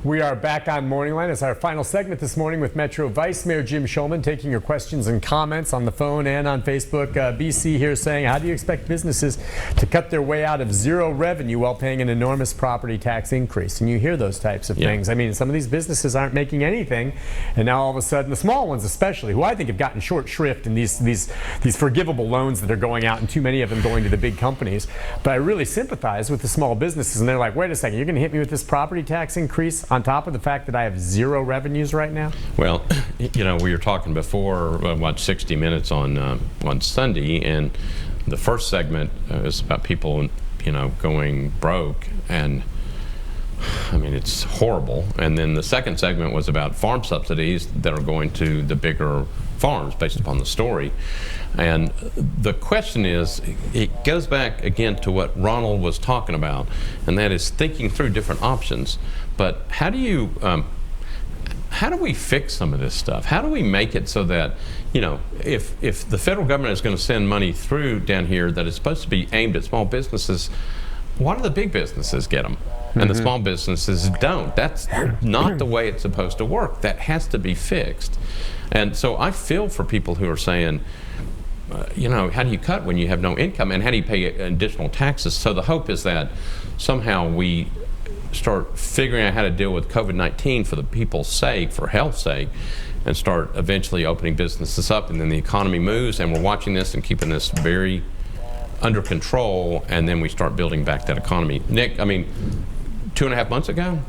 We are back on Morning Line. It's our final segment this morning with Metro Vice Mayor Jim Shulman taking your questions and comments on the phone and on Facebook. BC here saying, how do you expect businesses to cut their way out of zero revenue while paying an enormous property tax increase? And you hear those types of things. I mean, some of these businesses aren't making anything, and now all of a sudden, the small ones especially, who I think have gotten short shrift in these forgivable loans that are going out, and too many of them going to the big companies. But I really sympathize with the small businesses, and they're like, wait a second, you're going to hit me with this property tax increase on top of the fact that I have zero revenues right now? Well, we were talking before, 60 Minutes on Sunday, and the first segment is about people, going broke, and I mean, it's horrible. And then the second segment was about farm subsidies that are going to the bigger farms based upon the story. And the question is, it goes back again to what Ronald was talking about, and that is thinking through different options. But how do we fix some of this stuff? How do we make it so that, if the federal government is going to send money through down here that is supposed to be aimed at small businesses, why do the big businesses get them? And the small businesses don't. That's not the way it's supposed to work. That has to be fixed. And so I feel for people who are saying, how do you cut when you have no income, and how do you pay additional taxes? So the hope is that somehow we start figuring out how to deal with COVID-19 for the people's sake, for health's sake, and start eventually opening businesses up, and then the economy moves, and we're watching this and keeping this very under control, and then we start building back that economy. Nick, 2.5 months ago,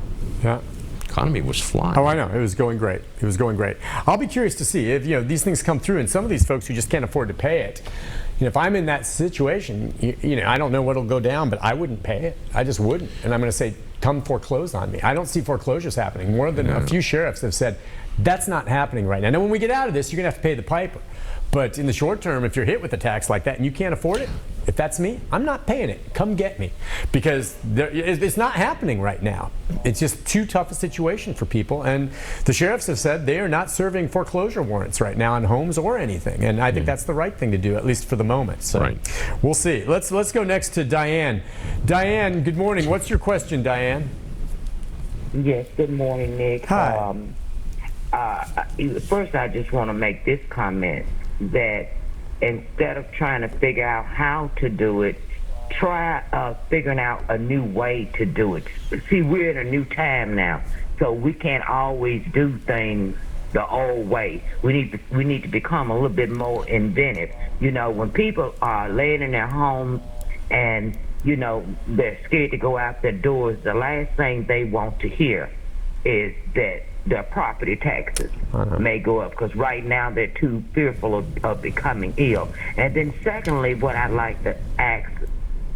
economy was flying. Oh, I know. It was going great. It was going great. I'll be curious to see if these things come through, and some of these folks who just can't afford to pay it. If I'm in that situation, I don't know what'll go down, but I wouldn't pay it. I just wouldn't. And I'm going to say, come foreclose on me. I don't see foreclosures happening. More than a few sheriffs have said, that's not happening right now. Now, when we get out of this, you're going to have to pay the piper. But in the short term, if you're hit with a tax like that and you can't afford it, if that's me, I'm not paying it. Come get me. Because it's not happening right now. It's just too tough a situation for people. And the sheriffs have said they are not serving foreclosure warrants right now on homes or anything. And I think that's the right thing to do, at least for the moment. So we'll see. Let's go next to Diane. Diane, good morning. What's your question, Diane? Yes, good morning, Nick. Hi. First, I just want to make this comment that instead of trying to figure out how to do it, try figuring out a new way to do it. See, we're in a new time now, so we can't always do things the old way. We need to become a little bit more inventive. When people are laying in their homes and they're scared to go out their doors, the last thing they want to hear is that their property taxes may go up, because right now they're too fearful of becoming ill. And then secondly, what I'd like to ask,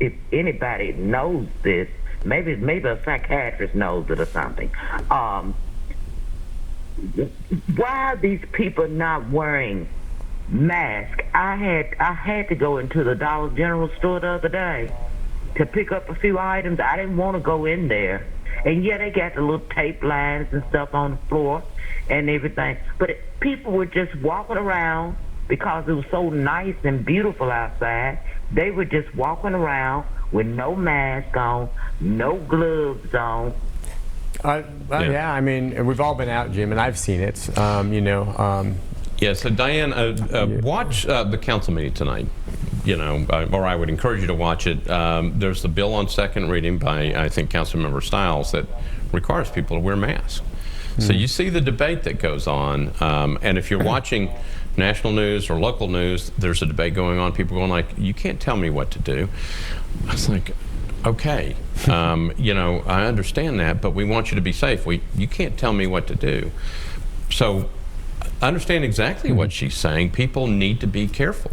if anybody knows this, maybe a psychiatrist knows it or something, why are these people not wearing masks? I had to go into the Dollar General store the other day to pick up a few items. I didn't want to go in there. And they got the little tape lines and stuff on the floor and everything. But people were just walking around because it was so nice and beautiful outside. They were just walking around with no mask on, no gloves on. We've all been out, Jim, and I've seen it. So Diane, watch the council meeting tonight. Or I would encourage you to watch it. There's the bill on second reading by, I think, Councilmember Stiles that requires people to wear masks. So you see the debate that goes on, and if you're watching national news or local news, there's a debate going on. People going like, "You can't tell me what to do." I was like, "Okay, I understand that, but we want you to be safe. You can't tell me what to do." So I understand exactly what she's saying. People need to be careful.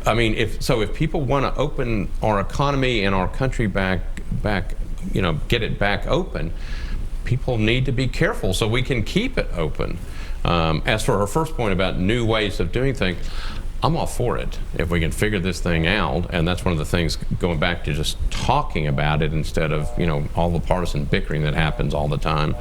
If people want to open our economy and our country back, get it back open, people need to be careful so we can keep it open. As for her first point about new ways of doing things, I'm all for it if we can figure this thing out. And that's one of the things, going back to just talking about it instead of all the partisan bickering that happens all the time.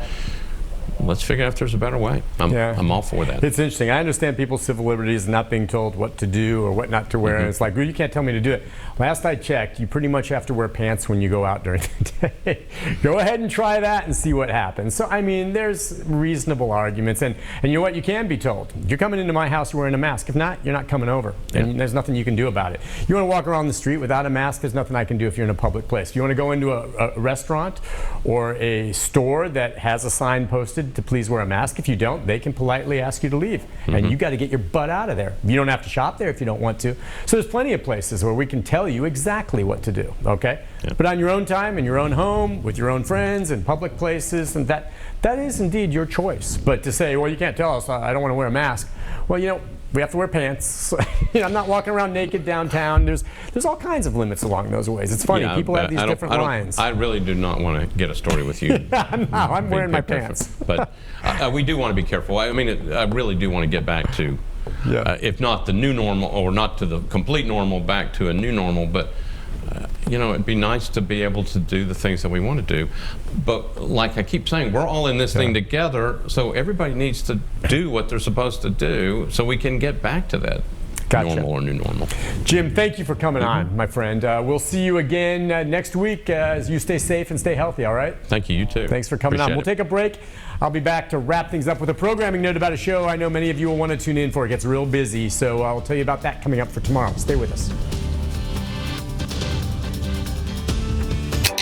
let's figure out if there's a better way. I'm all for that. It's interesting. I understand people's civil liberties and not being told what to do or what not to wear. And it's like, well, you can't tell me to do it. Last I checked, you pretty much have to wear pants when you go out during the day. Go ahead and try that and see what happens. So, I mean, there's reasonable arguments. And you know what? You can be told. You're coming into my house, you're wearing a mask. If not, you're not coming over. And there's nothing you can do about it. You want to walk around the street without a mask, there's nothing I can do if you're in a public place. If you want to go into a restaurant or a store that has a sign posted to please wear a mask, if you don't, they can politely ask you to leave. And you got to get your butt out of there. You don't have to shop there if you don't want to. So there's plenty of places where we can tell you exactly what to do, okay? But on your own time, in your own home, with your own friends, in public places, and that is indeed your choice. But to say, well, you can't tell us, I don't want to wear a mask. Well, you know, we have to wear pants. I'm not walking around naked downtown. There's all kinds of limits along those ways. It's funny. People have these different lines. I really do not want to get a story with you. No, I'm wearing my pants. But we do want to be careful. I mean, I really do want to get back to, if not the new normal, or not to the complete normal, back to a new normal. But you know, it'd be nice to be able to do the things that we want to do. But like I keep saying, we're all in this thing together, so everybody needs to do what they're supposed to do so we can get back to that normal or new normal. Jim, thank you for coming on, my friend. We'll see you again next week as you stay safe and stay healthy, all right? Thank you, you too. Thanks for coming on. We'll take a break. I'll be back to wrap things up with a programming note about a show I know many of you will want to tune in for. It gets real busy, so I'll tell you about that coming up for tomorrow. Stay with us.